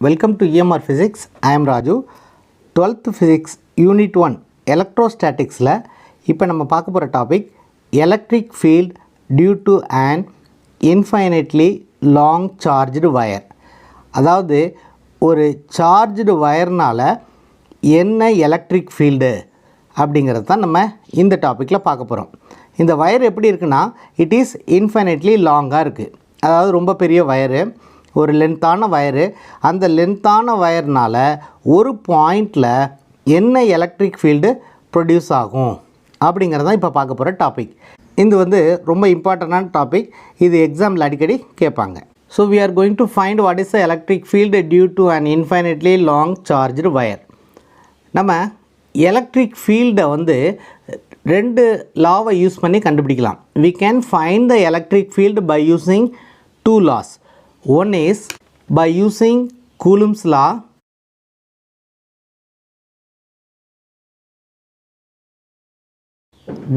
Welcome to EMR Physics. I am Raju. 12th Physics Unit 1 Electrostatics la இப்போ நம்ம பார்க்க போற topic electric field due to an infinitely long charged wire. அதாவது ஒரு charged wireனால என்ன electric field அப்படிங்கறது தான் நம்ம இந்த டாபிக்ல பார்க்க போறோம். இந்த வயர் எப்படி இருக்குன்னா it is infinitely long-ஆ இருக்கு. அதாவது ரொம்ப பெரிய வயர், ஒரு லென்த்தான வயர். அந்த லென்த்தான வயர்னால ஒரு பாயிண்ட்ல என்ன எலக்ட்ரிக் ஃபீல்டு ப்ரொடியூஸ் ஆகும் அப்படிங்கறத இப்போ பார்க்க போற டாபிக். இது ரொம்ப இம்பார்ட்டன்டான டாபிக். இது எக்ஸாம்ல அடிக்கடி கேட்பாங்க. So we are going to find what is the electric field due to an infinitely long charged wire. நம்ம எலக்ட்ரிக் ஃபீல்டை ரெண்டு லாவை யூஸ் பண்ணி கண்டுபிடிக்கலாம். We can find the electric field by using two laws. One is by using Coulomb's law.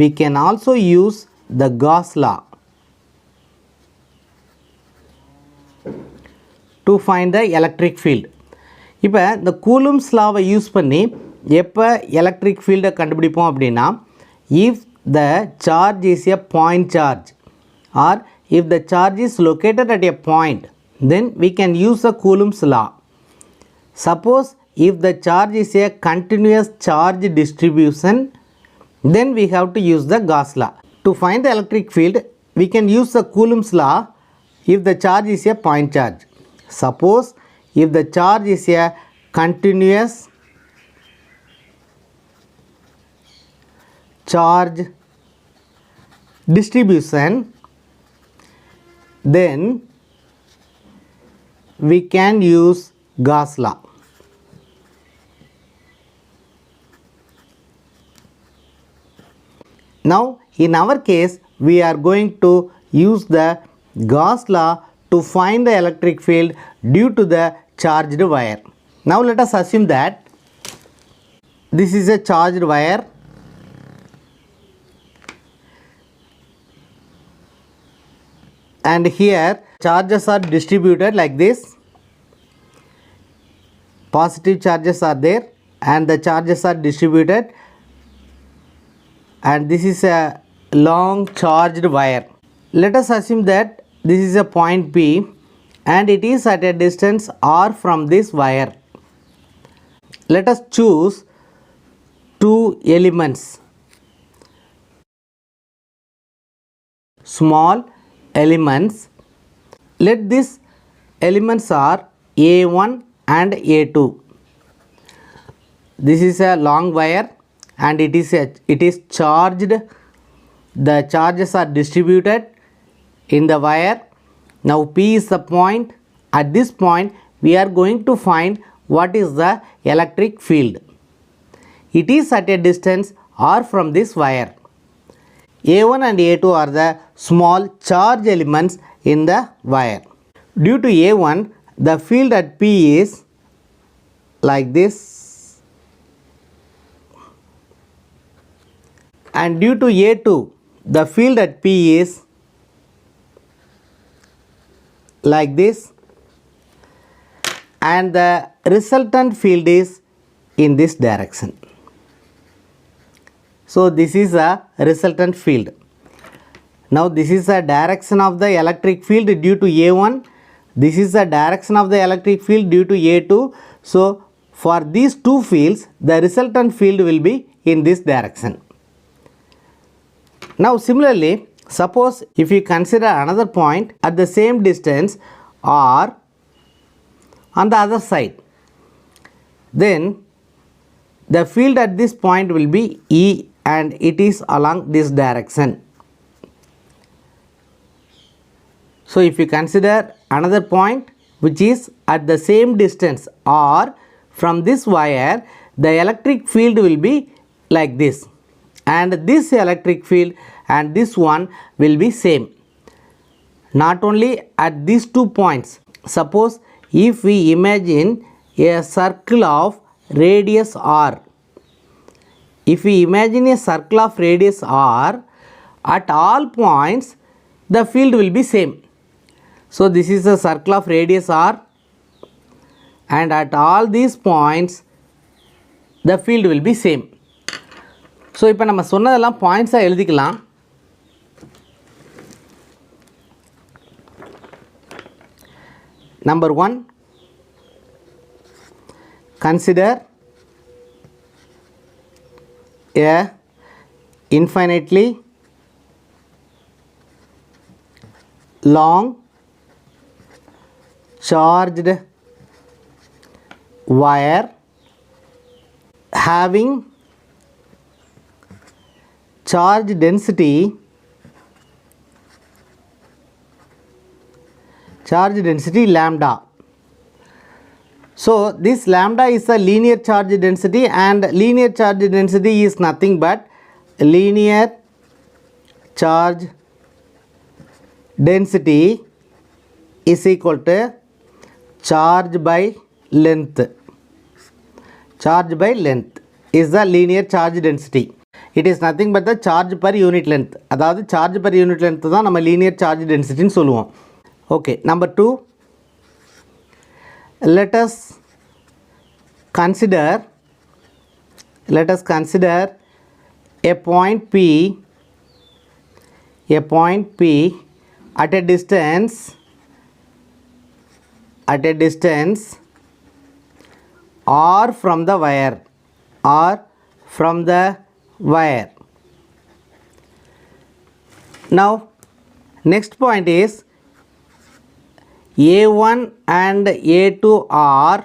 We can also use the Gauss law to find the electric field. இப்போ இந்த Coulomb's law-வை use பண்ணி எப்போ electric field-ஐ கண்டுபிடிப்போம் அப்படின்னா, if the charge is a point charge or if the charge is located at a point, then we can use the Coulomb's law. Suppose if the charge is a continuous charge distribution, then we have to use the Gauss law. To find the electric field, we can use the Coulomb's law if the charge is a point charge. Suppose if the charge is a continuous charge distribution, then we can use Gauss law. Now in our case we are going to use the Gauss law to find the electric field due to the charged wire. Now let us assume that this is a charged wire and here charges are distributed like this. Positive charges are there and the charges are distributed, and this is a long charged wire. Let us assume that this is a point P and it is at a distance r from this wire. Let us choose two elements, small elements. Let these elements are A1 and A2. This is a long wire and it is charged. The charges are distributed in the wire. Now P is the point. At this point we are going to find what is the electric field. It is at a distance r from this wire. A1 and A2 are the small charge elements in the wire. Due to A1, the field at P is like this, and due to A2, the field at P is like this, and the resultant field is in this direction. So this is a resultant field. Now this is the direction of the electric field due to A1. This is the direction of the electric field due to A2. So for these two fields, the resultant field will be in this direction. Now similarly, suppose if you consider another point at the same distance or on the other side, then the field at this point will be E and it is along this direction. So if you consider another point which is at the same distance or from this wire, the electric field will be like this, and this electric field and this one will be same. Not only at these two points. Suppose if we imagine a circle of radius r. If we imagine a circle of radius r, at all points the field will be same. So this is a circle of radius r and at all these points the field will be same. So இப்போ நம்ம சொன்னதெல்லாம் பாயிண்ட்ஸாக எழுதிக்கலாம். Number 1, consider a infinitely long charged wire having charge density lambda. So this lambda is a linear charge density, and linear charge density is nothing but linear charge density is equal to charge by length. Charge by length is the linear charge density. It is nothing but the charge per unit length. அதாவது charge per unit length தான் நம்ம linear charge density ன்னு சொல்லுவோம். Okay, number 2, let us consider a point P at a distance r from the wire. Now next point is A1 and A2 are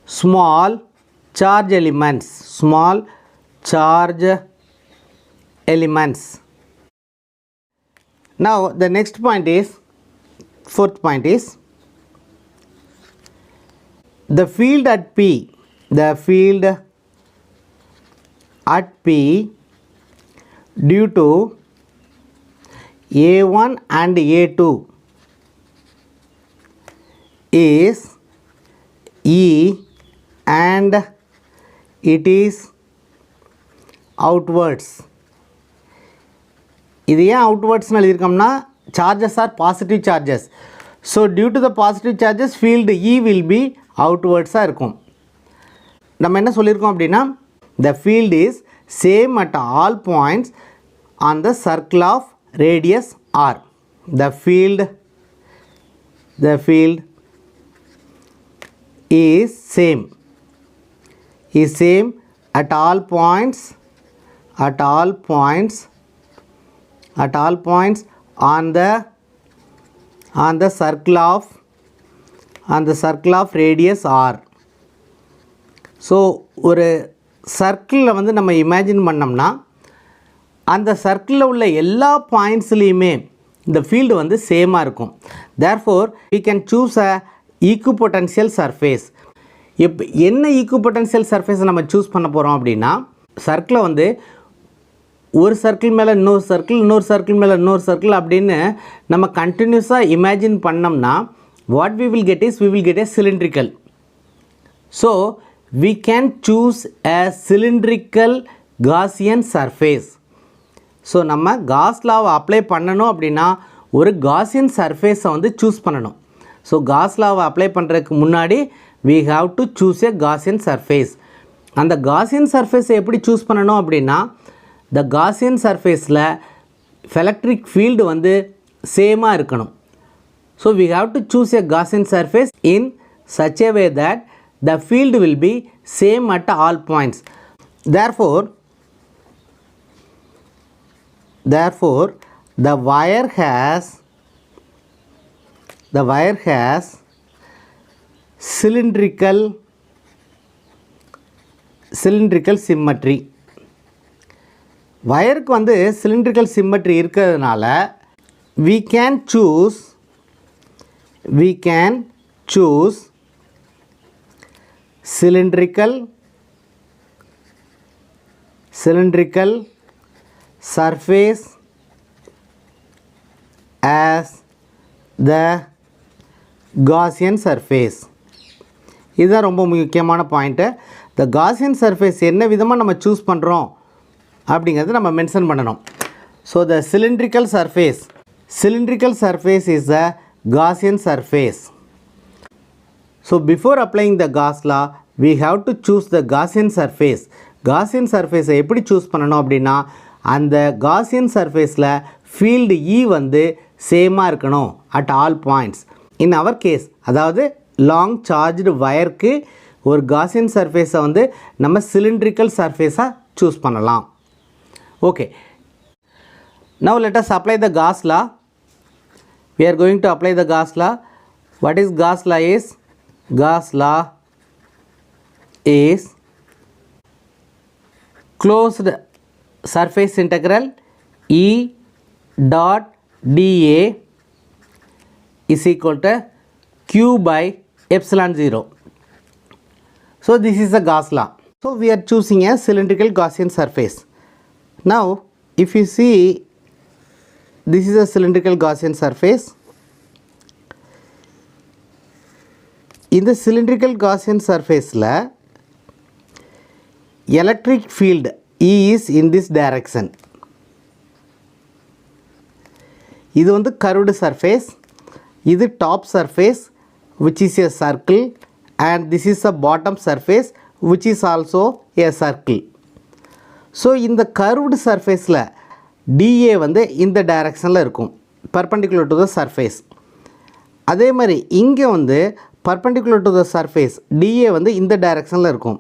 small charge elements. Now the next point is, fourth point is, the field at P due to A1 and A2 is E and it is outwards. இது ஏன் outwards னு எழுதிருக்கோம்னா charges are positive charges. So due to the positive charges, field E will be outwards இருக்கும். நம்ம என்ன சொல்லியிருக்கோம் அப்படின்னா, the field is same at all points on the circle of radius r. The field is same at all points on the circle of radius r. So ஒரு சர்க்கிளில் வந்து நம்ம imagine பண்ணோம்னா அந்த சர்க்கிளில் உள்ள எல்லா பாயிண்ட்ஸ்லேயுமே இந்த ஃபீல்டு வந்து சேமாக இருக்கும். Therefore we can choose a equipotential surface. இப்போ என்ன ஈக்குவபொட்டன்ஷியல் சர்ஃபேஸை நம்ம சூஸ் பண்ண போகிறோம் அப்படின்னா, சர்க்கிளை வந்து ஒரு சர்க்கிள் மேலே இன்னொரு சர்க்கிள் மேலே இன்னொரு சர்க்கிள் அப்படின்னு நம்ம கண்டினியூஸாக இமேஜின் பண்ணோம்னா what we will get a cylindrical. So we can choose a cylindrical Gaussian surface. So நம்ம காஸ் லாவை அப்ளை பண்ணணும் அப்படின்னா ஒரு காசியன் சர்ஃபேஸை வந்து சூஸ் பண்ணணும். ஸோ காஸ் லாவை அப்ளை பண்ணுறதுக்கு முன்னாடி we have to choose a Gaussian surface. அந்த காசியன் சர்ஃபேஸை எப்படி சூஸ் பண்ணணும் அப்படின்னா, the Gaussian surfaceல electric field வந்து சேமாக இருக்கணும். So we have to choose a Gaussian surface in such a way that the field will be same at all points. Therefore the wire has cylindrical symmetry. வயருக்கு வந்து cylindrical symmetry இருக்கிறதுனால we can choose cylindrical surface as the Gaussian surface. இதுதான் ரொம்ப முக்கியமான point. the Gaussian surface என்ன விதமாக நம்ம choose பண்ணுறோம் அப்படிங்கிறது நம்ம மென்ஷன் பண்ணணும். So the cylindrical surface is the Gaussian surface. So before applying the Gauss law, we have to choose the Gaussian surface. Gaussian surface எப்படி choose பண்ணணும் அப்படின்னா அந்த Gaussian surfaceல field E வந்து சேமாக இருக்கணும் at all points. In our case, அதாவது long charged wireக்கு ஒரு Gaussian surfaceஐ வந்து நம்ம cylindrical surfaceஐ choose பண்ணலாம். Okay. Now let us apply the Gauss law. We are going to apply the Gauss law. What is Gauss law is? Gauss law is closed surface integral E dot dA is equal to Q by epsilon 0. So this is the Gauss law. So we are choosing a cylindrical Gaussian surface. Now if you see, this is a cylindrical Gaussian surface. In the cylindrical Gaussian surface la electric field E is in this direction. இது வந்து curved surface, இது top surface which is a circle, and this is a bottom surface which is also a circle. So இந்த curved surface la dA வந்து இந்த directionல இருக்கும், perpendicular to the surface. அதே மாதிரி இங்கே வந்து perpendicular to the surface dA வந்து இந்த directionல இருக்கும்.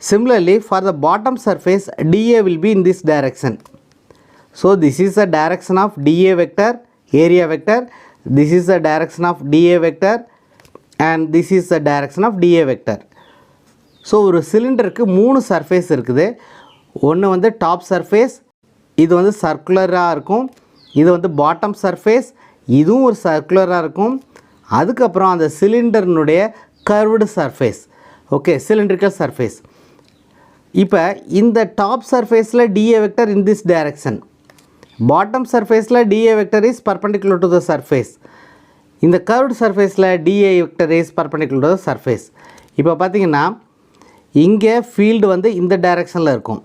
Similarly, for the bottom surface dA will be in this direction. So this is the direction of dA vector, area vector. This is the direction of dA vector, and this is the direction of dA vector. So ஒரு சிலிண்டருக்கு மூணு surface இருக்குது. ஒன்று வந்து top surface, இது வந்து சர்க்குலராக இருக்கும். இது வந்து பாட்டம் சர்ஃபேஸ், இதுவும் ஒரு சர்க்குலராக இருக்கும். அதுக்கப்புறம் அந்த சிலிண்டர்னுடைய curved surface, okay, cylindrical surface. இப்போ இந்த டாப் சர்ஃபேஸில் dA vector in this direction, bottom சர்ஃபேஸில் dA vector is perpendicular to the surface, இந்த கர்வ்டு சர்ஃபேஸில் dA vector is perpendicular to the surface. இப்போ பார்த்தீங்கன்னா இங்கே ஃபீல்டு வந்து இந்த டைரக்ஷனில் இருக்கும்,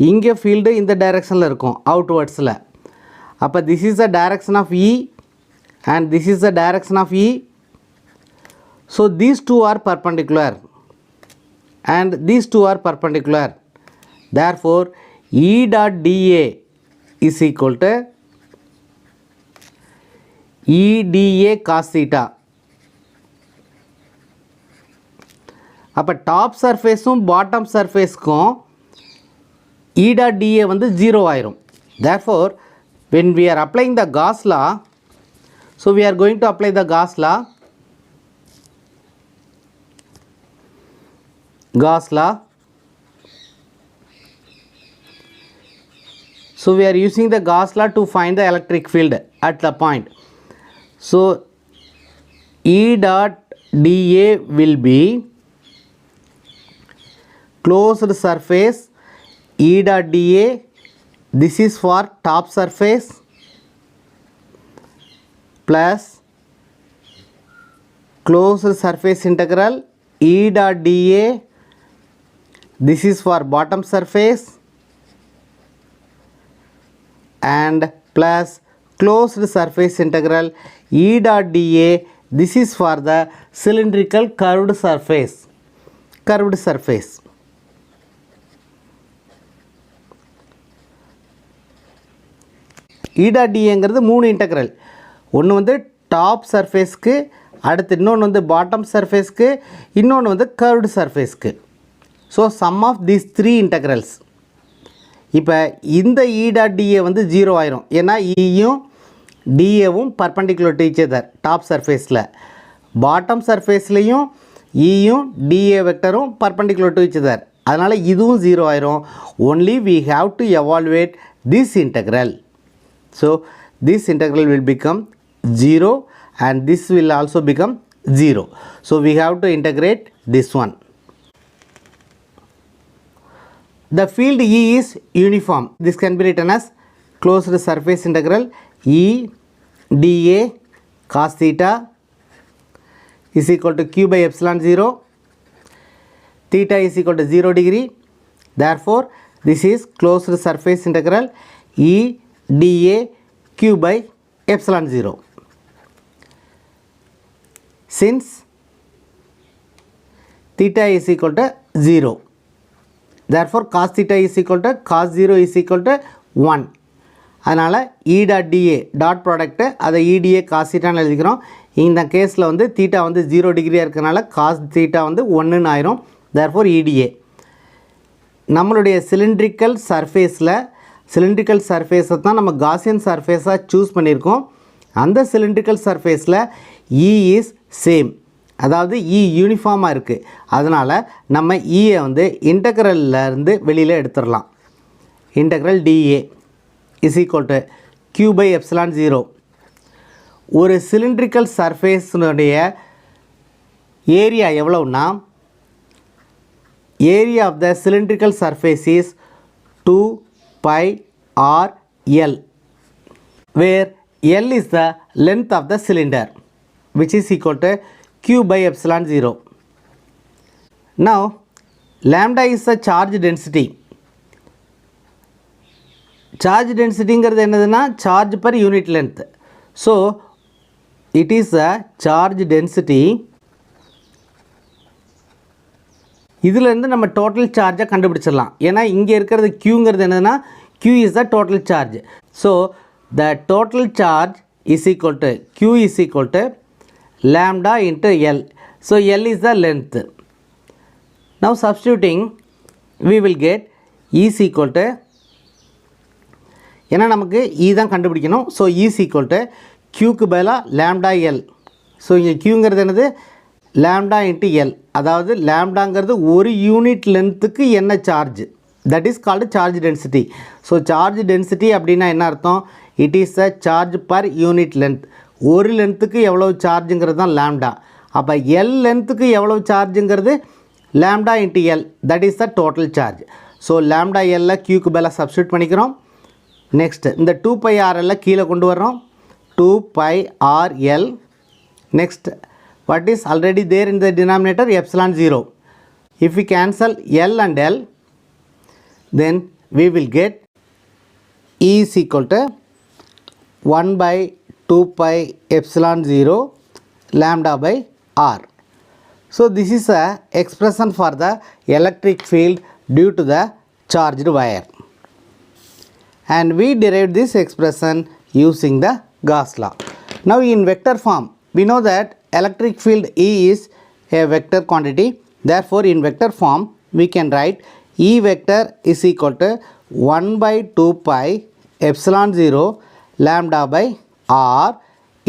இங்கே ஃபீல்டு இந்த டைரக்ஷனில் இருக்கும் அவுட்வர்ட்ஸில். அப்போ this is the direction of E and this is the direction of E. So these two are perpendicular and these two are perpendicular. Therefore E dot dA is equal to E dA cos theta. அப்போ top சர்ஃபேஸும் bottom சர்ஃபேஸ்க்கும் E dot dA வந்து 0 ஆயிரும். Therefore when we are applying the Gauss law, so we are going to apply the Gauss law. Gauss law. So we are using the Gauss law to find the electric field at the point. So E dot dA will be closed surface E dot dA. This is for top surface plus closed surface integral E dot dA. This is for bottom surface and plus closed surface integral E dot dA. This is for the cylindrical curved surface. Curved surface. E dot dAங்கிறது மூணு integral. ஒன்று வந்து top சர்ஃபேஸ்க்கு, அடுத்து இன்னொன்று வந்து bottom சர்ஃபேஸ்க்கு, இன்னொன்று வந்து curved சர்ஃபேஸ்க்கு. So sum of these three integrals. இப்போ இந்த E dot dA வந்து 0 ஆயிரும், ஏன்னா ஈயும் டிஏவும் perpendicular to each other top சர்ஃபேஸில். பாட்டம் சர்ஃபேஸ்லேயும் ஈயும் டிஏ வெக்டரும் பர்பண்டிகுலர் டு ஈச் அதர், அதனால் இதுவும் 0 ஆயிரும். Only we have to evaluate this integral. So this integral will become 0 and this will also become 0. So we have to integrate this one. The field E is uniform. This can be written as closed surface integral E dA cos theta is equal to Q by epsilon 0. Theta is equal to 0 degree. Therefore this is closed surface integral E dA Q by epsilon 0. since theta is equal to 0. Therefore cos theta is equal to cos 0 is equal to 1. அதனால் E dot dA dot product அதை EDA cos thetaன்னு எழுதிக்கிறோம். இந்த கேஸில் வந்து theta வந்து 0 டிகிரியாக இருக்கிறனால cos theta வந்து 1ன்னு ஆயிரும். therefore EDA. நம்மளுடைய சிலிண்ட்ரிக்கல் சர்ஃபேஸை தான் நம்ம காசியன் சர்ஃபேஸாக சூஸ் பண்ணியிருக்கோம். அந்த சிலிண்ட்ரிக்கல் சர்ஃபேஸில் E is சேம், அதாவது E யூனிஃபார்மாக இருக்குது. அதனால் நம்ம Eயை வந்து இன்டெக்ரல்லேருந்து வெளியில் எடுத்துடலாம். Integral dA is equal to q by epsilon 0. ஒரு சிலிண்ட்ரிக்கல் சர்ஃபேஸினுடைய ஏரியா எவ்வளவுனா, area of the cylindrical surface is 2 pi r L, where L is the length of the cylinder, which is equal to q by epsilon 0. Now lambda is the charge density. Charge density ங்கிறது என்னதுன்னா charge per unit length. So it is a charge density. இதிலிருந்து நம்ம total சார்ஜை கண்டுபிடிச்சிடலாம். ஏன்னா இங்கே இருக்கிறது Qங்கிறது என்னதுன்னா Q is the total charge. So the total charge is equal to Q is equal to lambda into L. So L is the length. Now substituting we will get E is equal to, ஏன்னா நமக்கு E தான் கண்டுபிடிக்கணும். So E is equal to Qக்கு பதிலாக lambda L. So இங்கே Qங்கிறது என்னது lambda into L, அதாவது லேம்டாங்கிறது ஒரு unit லென்த்துக்கு என்ன charge, that is called charge density. So charge density அப்படின்னா என்ன அர்த்தம், it is a charge per unit length. ஒரு லென்த்துக்கு எவ்வளவு சார்ஜுங்கிறது தான் லேம்டா. அப்போ எல் லென்த்துக்கு எவ்வளவு சார்ஜுங்கிறது lambda into L, that is the total charge. So lambda எல்ல Qக்கு பதிலாக சப்ஸ்டியூட் பண்ணிக்கிறோம். நெக்ஸ்ட் இந்த 2 pi RL கீழே கொண்டு வர்றோம். 2 pi RL. Next what is already there in the denominator, epsilon 0. If we cancel L and L, then we will get E is equal to 1 by 2 pi epsilon 0 lambda by R. So this is a expression for the electric field due to the charged wire. And we derived this expression using the Gauss law. Now in vector form, we know that electric field E is a vector quantity. Therefore in vector form we can write E vector is equal to 1 by 2 pi epsilon 0 lambda by R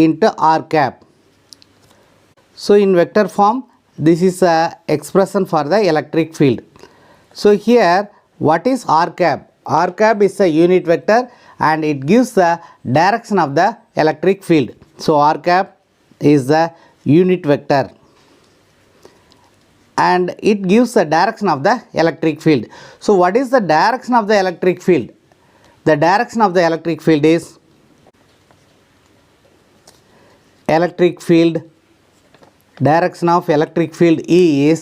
into R cap. So in vector form this is a expression for the electric field. So here what is R cap? R cap is a unit vector and it gives the direction of the electric field. So R cap is the unit vector and it gives the direction of the electric field. So what is the direction of the electric field? The direction of the electric field is direction of electric field E is,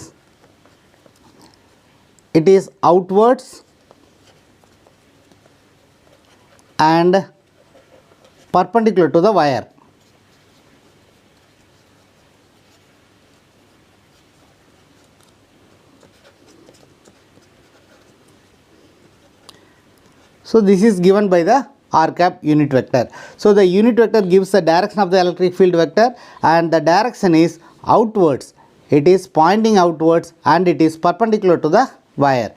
it is outwards and perpendicular to the wire. So this is given by the R cap unit vector. So the unit vector gives the direction of the electric field vector and the direction is outwards. It is pointing outwards and it is perpendicular to the wire.